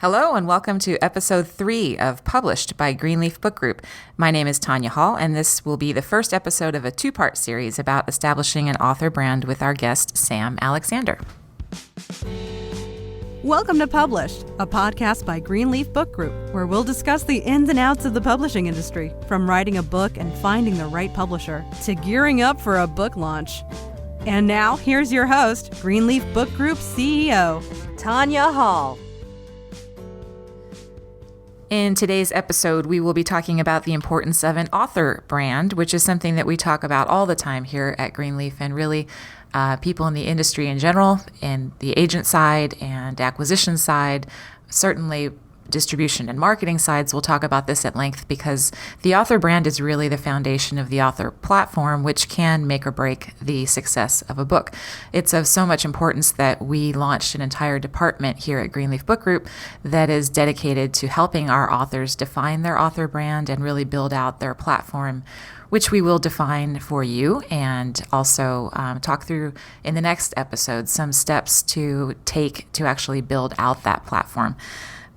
Hello and welcome to episode 3 of Published by Greenleaf Book Group. My name is Tanya Hall, and this will be the first episode of a two-part series about establishing an author brand with our guest, Sam Alexander. Welcome to Published, a podcast by Greenleaf Book Group, where we'll discuss the ins and outs of the publishing industry, from writing a book and finding the right publisher, to gearing up for a book launch. And now, here's your host, Greenleaf Book Group CEO, Tanya Hall. In today's episode, we will be talking about the importance of an author brand, which is something that we talk about all the time here at Greenleaf, and really people in the industry in general, and the agent side and acquisition side, certainly distribution and marketing sides. We'll talk about this at length because the author brand is really the foundation of the author platform, which can make or break the success of a book. It's of so much importance that we launched an entire department here at Greenleaf Book Group that is dedicated to helping our authors define their author brand and really build out their platform, which we will define for you and also talk through in the next episode some steps to take to actually build out that platform.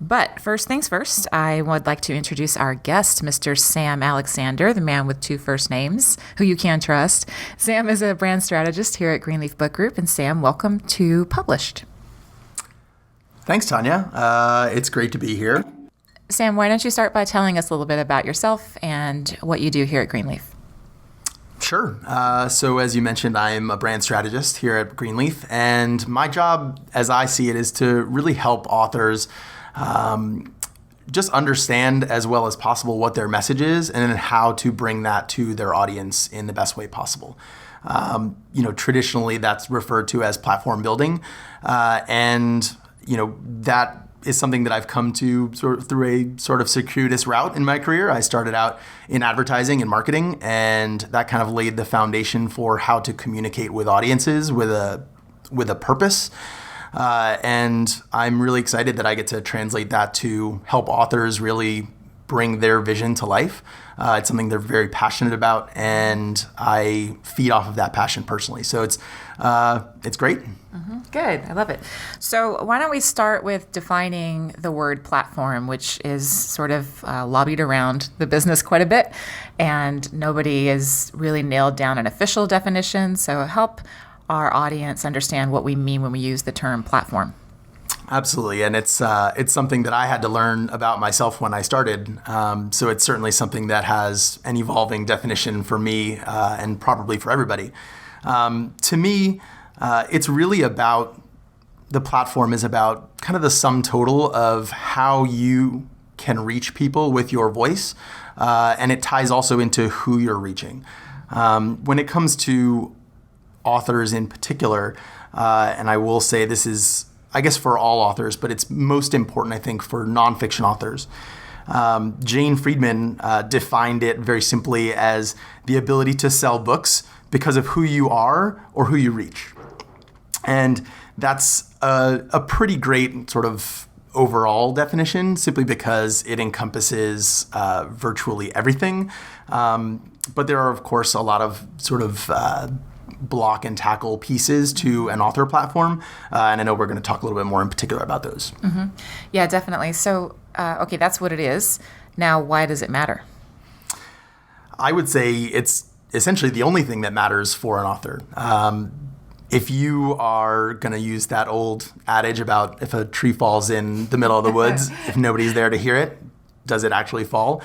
But first things first, I would like to introduce our guest, Mr. Sam Alexander, the man with two first names, who you can trust. Sam is a brand strategist here at Greenleaf Book Group. And Sam, welcome to Published. Thanks, Tanya. It's great to be here. Sam, why don't you start by telling us a little bit about yourself and what you do here at Greenleaf? Sure. So as you mentioned, I'm a brand strategist here at Greenleaf. And my job, as I see it, is to really help authors just understand as well as possible what their message is and then how to bring that to their audience in the best way possible. Traditionally that's referred to as platform building. That is something that I've come to sort of through a sort of circuitous route in my career. I started out in advertising and marketing, and that kind of laid the foundation for how to communicate with audiences with a purpose. And I'm really excited that I get to translate that to help authors really bring their vision to life. It's something they're very passionate about, and I feed off of that passion personally. So it's great. Mm-hmm. Good. I love it. So why don't we start with defining the word platform, which is sort of lobbied around the business quite a bit, and nobody has really nailed down an official definition. So help our audience understand what we mean when we use the term platform. Absolutely, and it's something that I had to learn about myself when I started. So it's certainly something that has an evolving definition for me and probably for everybody. To me, it's really about the platform is about kind of the sum total of how you can reach people with your voice, and it ties also into who you're reaching. When it comes to authors in particular, and I will say this is, I guess, for all authors, but it's most important, I think, for nonfiction authors. Jane Friedman defined it very simply as the ability to sell books because of who you are or who you reach. And that's a pretty great sort of overall definition, simply because it encompasses virtually everything. But there are, of course, a lot of sort of block and tackle pieces to an author platform. And I know we're going to talk a little bit more in particular about those. Mm-hmm. Yeah, definitely. So, okay, that's what it is. Now, why does it matter? I would say it's essentially the only thing that matters for an author. If you are going to use that old adage about if a tree falls in the middle of the woods, if nobody's there to hear it, does it actually fall?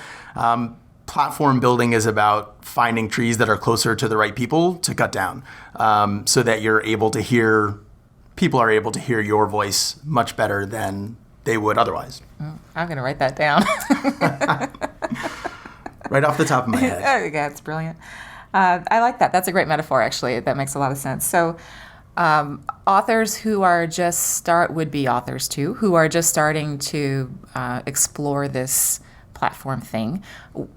Platform building is about finding trees that are closer to the right people to cut down, so that people are able to hear your voice much better than they would otherwise. I'm going to write that down. Right off the top of my head. Oh, yeah, it's brilliant. I like that. That's a great metaphor, actually. That makes a lot of sense. So authors who are would-be authors too, who are just starting to explore this platform thing,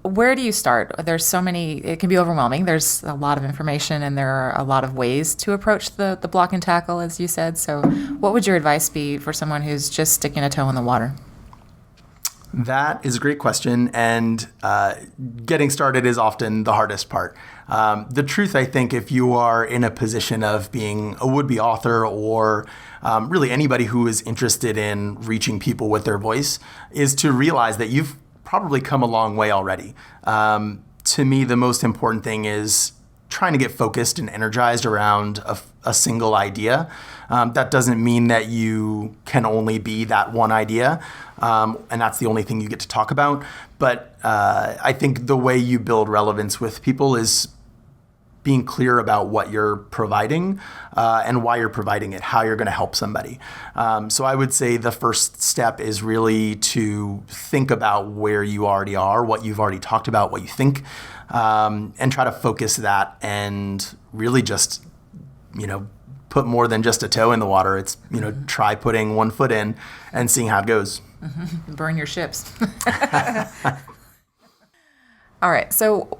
where do you start? There's so many, it can be overwhelming. There's a lot of information and there are a lot of ways to approach the block and tackle, as you said. So what would your advice be for someone who's just sticking a toe in the water? That is a great question, and getting started is often the hardest part. The truth, I think, if you are in a position of being a would-be author or really anybody who is interested in reaching people with their voice, is to realize that you've probably come a long way already. To me, the most important thing is trying to get focused and energized around a single idea. That doesn't mean that you can only be that one idea, and that's the only thing you get to talk about. But I think the way you build relevance with people is being clear about what you're providing and why you're providing it, how you're going to help somebody. So I would say the first step is really to think about where you already are, what you've already talked about, what you think, and try to focus that and really just, put more than just a toe in the water. It's, try putting one foot in and seeing how it goes. Mm-hmm. Burn your ships. All right. So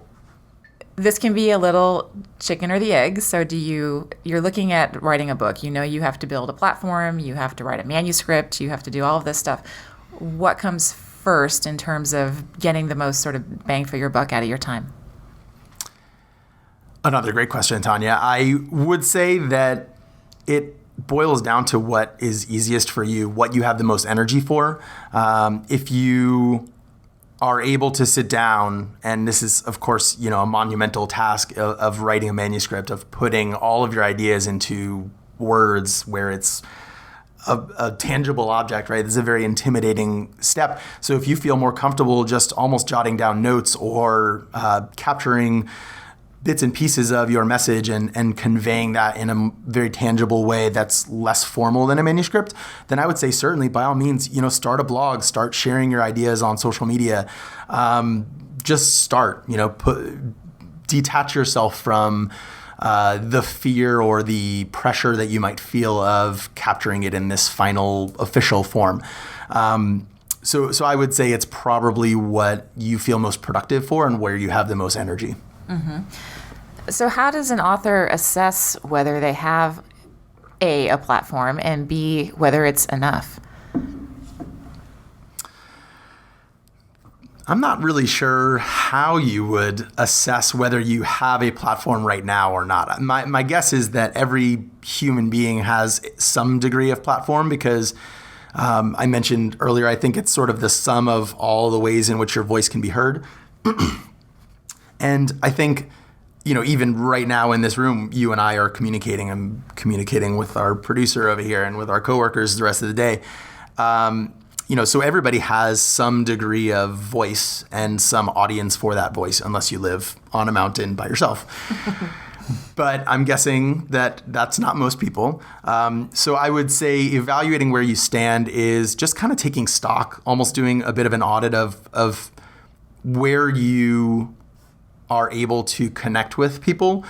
this can be a little chicken or the egg. So you're looking at writing a book. You have to build a platform. You have to write a manuscript. You have to do all of this stuff. What comes first in terms of getting the most sort of bang for your buck out of your time? Another great question, Tanya. I would say that it boils down to what is easiest for you, what you have the most energy for. If you are able to sit down, and this is, of course, a monumental task of writing a manuscript, of putting all of your ideas into words where it's a tangible object, right? This is a very intimidating step. So if you feel more comfortable just almost jotting down notes or capturing bits and pieces of your message and conveying that in a very tangible way that's less formal than a manuscript, then I would say certainly, by all means, start a blog, start sharing your ideas on social media. Just start, detach yourself from the fear or the pressure that you might feel of capturing it in this final official form. So I would say it's probably what you feel most productive for and where you have the most energy. Mm-hmm. So how does an author assess whether they have a platform and B, whether it's enough? I'm not really sure how you would assess whether you have a platform right now or not. My guess is that every human being has some degree of platform because I mentioned earlier, I think it's sort of the sum of all the ways in which your voice can be heard. And I think, even right now in this room, you and I are communicating. I'm communicating with our producer over here and with our coworkers the rest of the day. So everybody has some degree of voice and some audience for that voice, unless you live on a mountain by yourself. But I'm guessing that that's not most people. So I would say evaluating where you stand is just kind of taking stock, almost doing a bit of an audit of where you are able to connect with people,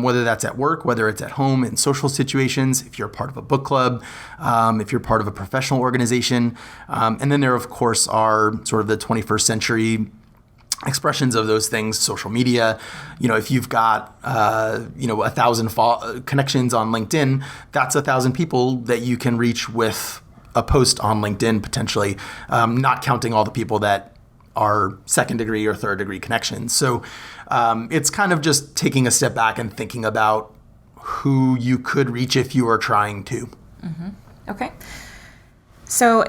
whether that's at work, whether it's at home, in social situations, if you're part of a book club, if you're part of a professional organization. And then there, of course, are sort of the 21st century expressions of those things, social media. If you've got, 1,000 connections on LinkedIn, that's 1,000 people that you can reach with a post on LinkedIn, potentially, not counting all the people that are second degree or third degree connections. So it's kind of just taking a step back and thinking about who you could reach if you are trying to. Mm-hmm. Okay. So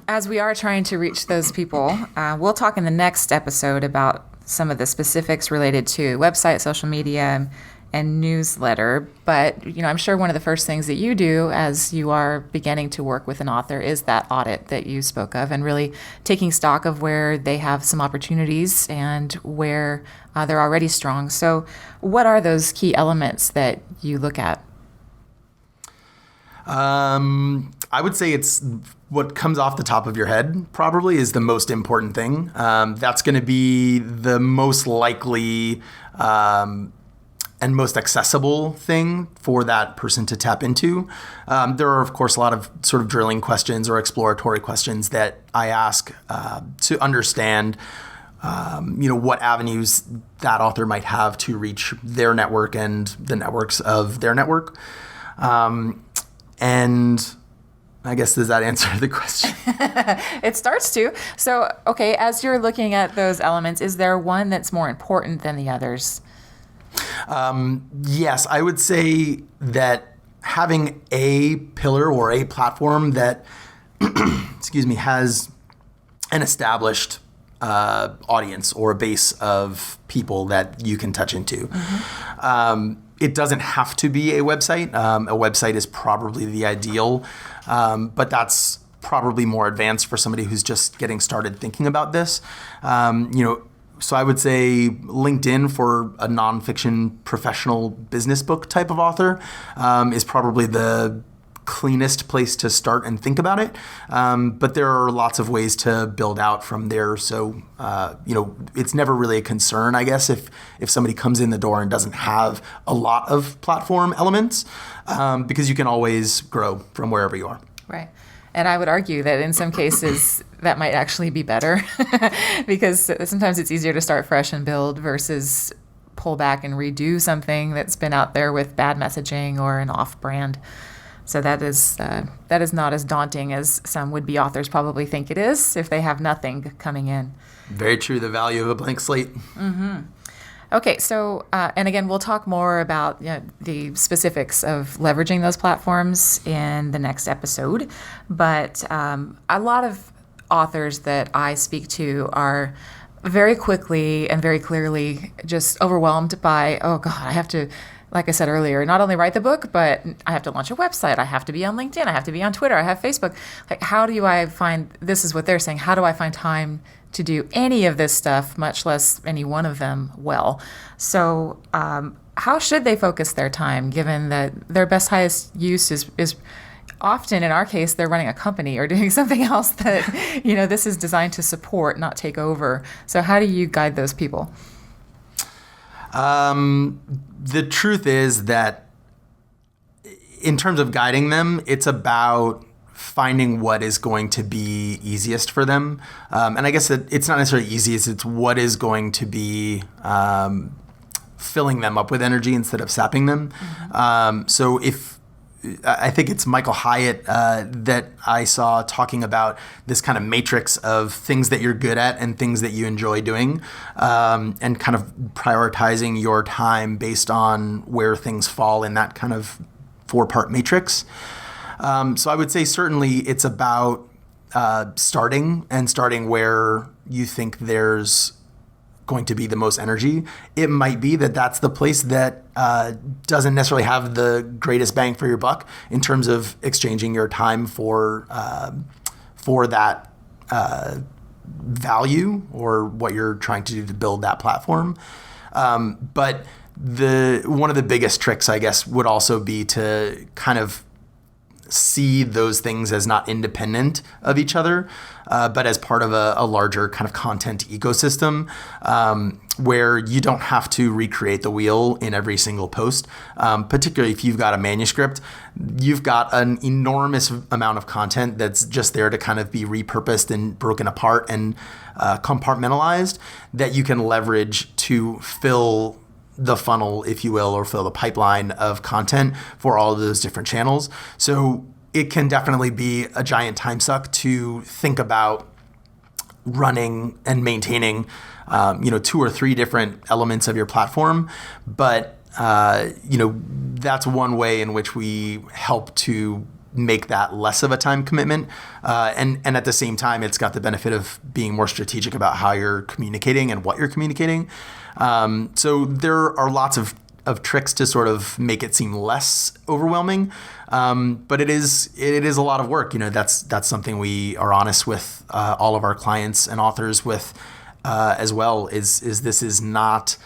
as we are trying to reach those people, we'll talk in the next episode about some of the specifics related to website, social media, and newsletter. But, I'm sure one of the first things that you do as you are beginning to work with an author is that audit that you spoke of and really taking stock of where they have some opportunities and where they're already strong. So what are those key elements that you look at? I would say it's what comes off the top of your head probably is the most important thing. That's going to be the most likely and most accessible thing for that person to tap into. There are, of course, a lot of sort of drilling questions or exploratory questions that I ask to understand, what avenues that author might have to reach their network and the networks of their network. And I guess, does that answer the question? It starts to. So, okay, as you're looking at those elements, is there one that's more important than the others? Yes, I would say that having a pillar or a platform that, has an established audience or a base of people that you can touch into. It doesn't have to be a website. A website is probably the ideal, but that's probably more advanced for somebody who's just getting started thinking about this. So I would say LinkedIn for a nonfiction professional business book type of author is probably the cleanest place to start and think about it. But there are lots of ways to build out from there. So, it's never really a concern, I guess, if somebody comes in the door and doesn't have a lot of platform elements, because you can always grow from wherever you are. Right. And I would argue that in some cases that might actually be better because sometimes it's easier to start fresh and build versus pull back and redo something that's been out there with bad messaging or an off-brand. So that is not as daunting as some would-be authors probably think it is if they have nothing coming in. Very true. The value of a blank slate. Mm-hmm. Okay, so, and again, we'll talk more about the specifics of leveraging those platforms in the next episode. But a lot of authors that I speak to are very quickly and very clearly just overwhelmed by, oh God, I have to, like I said earlier, not only write the book, but I have to launch a website. I have to be on LinkedIn. I have to be on Twitter. I have Facebook. Like, how do I find, this is what they're saying, how do I find time to do any of this stuff, much less any one of them well? So how should they focus their time, given that their best, highest use is often, in our case, they're running a company or doing something else that, this is designed to support, not take over. So how do you guide those people? The truth is that in terms of guiding them, it's about finding what is going to be easiest for them. And I guess it's not necessarily easiest, it's what is going to be filling them up with energy instead of sapping them. Mm-hmm. So I think it's Michael Hyatt that I saw talking about this kind of matrix of things that you're good at and things that you enjoy doing, and kind of prioritizing your time based on where things fall in that kind of 4-part matrix. So I would say certainly it's about starting where you think there's going to be the most energy. It might be that that's the place that doesn't necessarily have the greatest bang for your buck in terms of exchanging your time for that value or what you're trying to do to build that platform. But one of the biggest tricks, I guess, would also be to kind of see those things as not independent of each other, but as part of a larger kind of content ecosystem, where you don't have to recreate the wheel in every single post. Particularly if you've got a manuscript, you've got an enormous amount of content that's just there to kind of be repurposed and broken apart and compartmentalized that you can leverage to fill the funnel, if you will, or fill the pipeline of content for all of those different channels. So it can definitely be a giant time suck to think about running and maintaining, 2 or 3 different elements of your platform. But, that's one way in which we help to make that less of a time commitment. And at the same time, it's got the benefit of being more strategic about how you're communicating and what you're communicating. So there are lots of tricks to sort of make it seem less overwhelming. But it is a lot of work. That's something we are honest with all of our clients and authors with as well, is this is not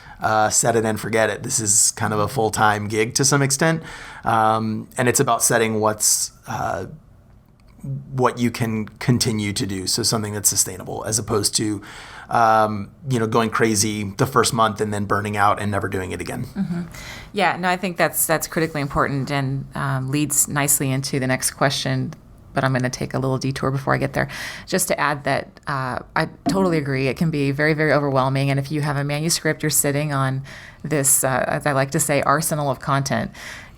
set it and forget it. This is kind of a full-time gig to some extent. And it's about setting what you can continue to do. So something that's sustainable, as opposed to, going crazy the first month and then burning out and never doing it again. Mm-hmm. Yeah, no, I think that's critically important and leads nicely into the next question. But I'm going to take a little detour before I get there. Just to add that I totally agree. It can be very, very overwhelming. And if you have a manuscript, you're sitting on this, as I like to say, arsenal of content.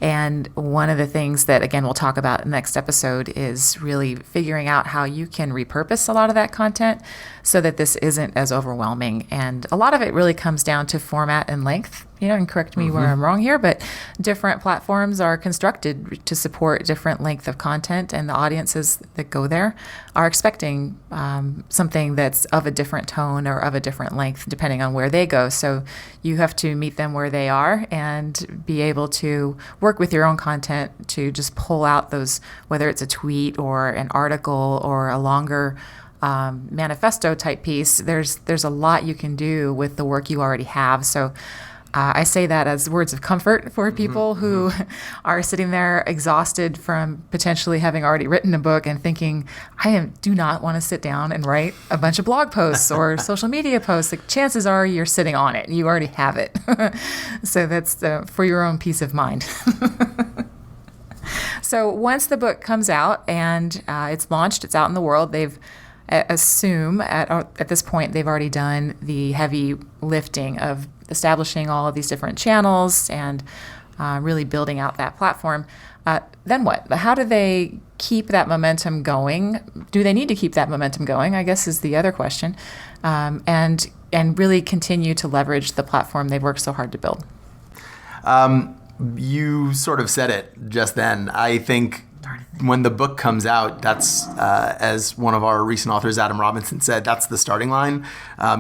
And one of the things that, again, we'll talk about in the next episode is really figuring out how you can repurpose a lot of that content so that this isn't as overwhelming. And a lot of it really comes down to format and length, and correct me where I'm wrong here, but different platforms are constructed to support different length of content, and the audiences that go there are expecting something that's of a different tone or of a different length depending on where they go. So you have to meet them where they are and be able to work with your own content to just pull out those, whether it's a tweet or an article or a longer manifesto type piece. There's a lot you can do with the work you already have. So I say that as words of comfort for people who are sitting there exhausted from potentially having already written a book and thinking, do not want to sit down and write a bunch of blog posts or social media posts. Like, chances are you're sitting on it. You already have it. So that's for your own peace of mind. So once the book comes out and it's launched, it's out in the world, assume at this point they've already done the heavy lifting of establishing all of these different channels and really building out that platform. Then what? How do they keep that momentum going? Do they need to keep that momentum going, I guess, is the other question, and really continue to leverage the platform they've worked so hard to build? You sort of said it just then. I think when the book comes out, that's, as one of our recent authors, Adam Robinson, said, that's the starting line.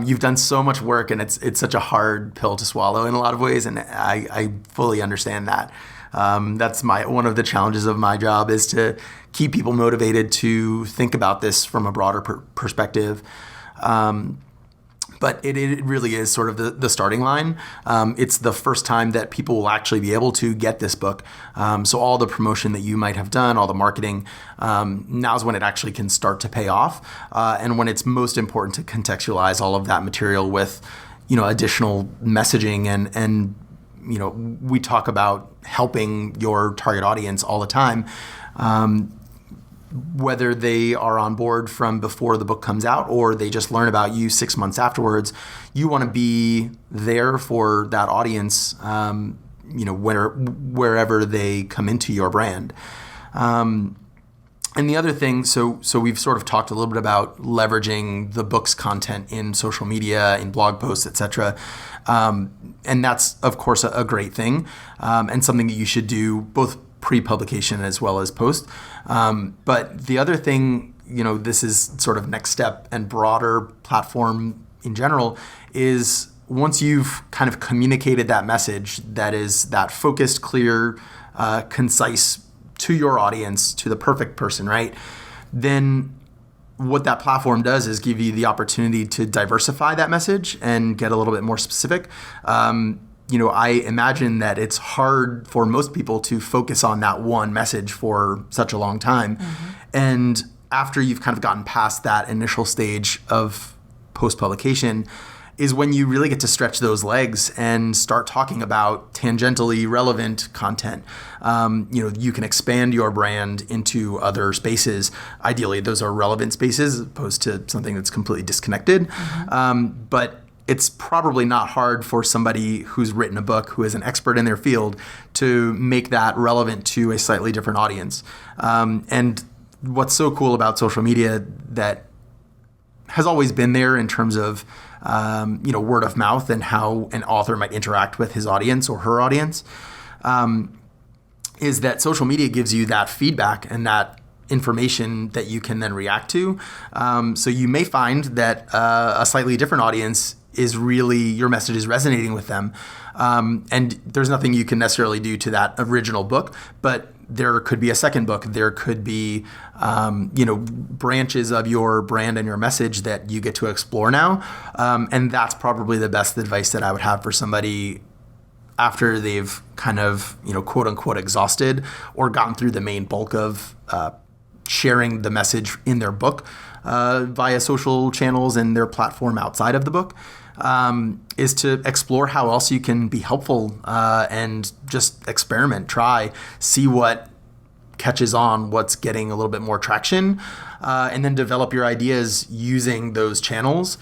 You've done so much work, and it's such a hard pill to swallow in a lot of ways, and I fully understand that. That's one of the challenges of my job, is to keep people motivated to think about this from a broader perspective. But it really is sort of the starting line. It's the first time that people will actually be able to get this book. So all the promotion that you might have done, all the marketing, now's when it actually can start to pay off. And when it's most important to contextualize all of that material with, additional messaging and we talk about helping your target audience all the time. Whether they are on board from before the book comes out or they just learn about you 6 months afterwards, you want to be there for that audience, wherever they come into your brand. And the other thing, so we've sort of talked a little bit about leveraging the book's content in social media, in blog posts, etc. And that's, of course, a great thing, and something that you should do both pre-publication as well as post. But the other thing, this is sort of next step and broader platform in general, is once you've kind of communicated that message that is that focused, clear, concise to your audience, to the perfect person, right? Then what that platform does is give you the opportunity to diversify that message and get a little bit more specific. I imagine that it's hard for most people to focus on that one message for such a long time. And after you've kind of gotten past that initial stage of post-publication is when you really get to stretch those legs and start talking about tangentially relevant content. You can expand your brand into other spaces. Ideally, those are relevant spaces as opposed to something that's completely disconnected. But it's probably not hard for somebody who's written a book, who is an expert in their field, to make that relevant to a slightly different audience. And what's so cool about social media that has always been there in terms of word of mouth and how an author might interact with his audience or her audience, is that social media gives you that feedback and that information that you can then react to. So you may find that a slightly different audience is really, your message is resonating with them. And there's nothing you can necessarily do to that original book, but there could be a second book. There could be, branches of your brand and your message that you get to explore now. And that's probably the best advice that I would have for somebody after they've kind of, quote unquote, exhausted or gotten through the main bulk of sharing the message in their book via social channels and their platform outside of the book, is to explore how else you can be helpful and just experiment, try, see what catches on, what's getting a little bit more traction, and then develop your ideas using those channels.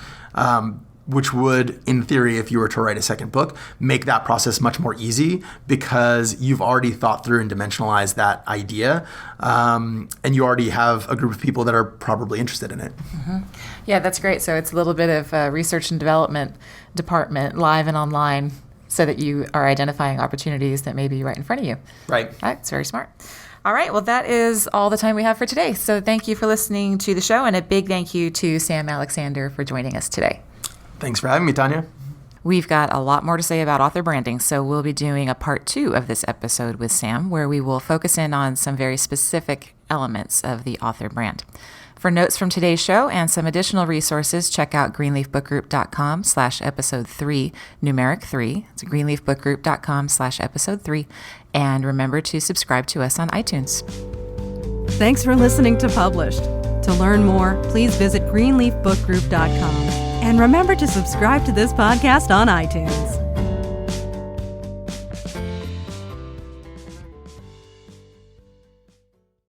which would, in theory, if you were to write a second book, make that process much more easy because you've already thought through and dimensionalized that idea, and you already have a group of people that are probably interested in it. Mm-hmm. Yeah, that's great. So it's a little bit of a research and development department, live and online, so that you are identifying opportunities that may be right in front of you. Right. It's very smart. All right. Well, that is all the time we have for today. So thank you for listening to the show, and a big thank you to Sam Alexander for joining us today. Thanks for having me, Tanya. We've got a lot more to say about author branding, so we'll be doing a part 2 of this episode with Sam, where we will focus in on some very specific elements of the author brand. For notes from today's show and some additional resources, check out greenleafbookgroup.com/episode 3, numeric 3. It's greenleafbookgroup.com/episode 3. And remember to subscribe to us on iTunes. Thanks for listening to Published. To learn more, please visit greenleafbookgroup.com. And remember to subscribe to this podcast on iTunes.